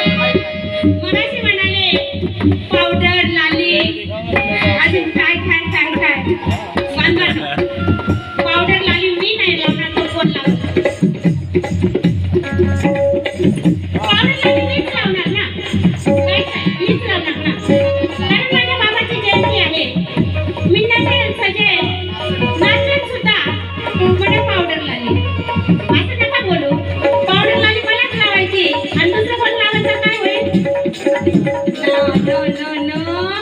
मगाशी म्हणाले पावडर लाली अजून काय काय काय काय पावडर लाली मी नाही लावणार तो कोण लावणार पावडर लाली मीच लावणार ना काय काय मीच लावणार ना कारण माझ्या बाबाची जयंती आहे मी नाचेन सजेन नाचेन सुद्धा म्हणे पावडर लाली असं नका बोलू पावडर लाली मलाच लावायची आणि दुसरं कोण लावलं तर काय होईल No, no, no, no.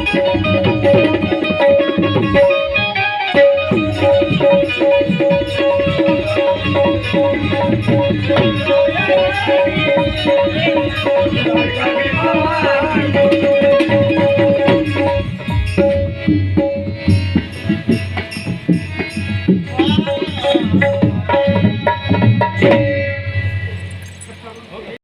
Thank you.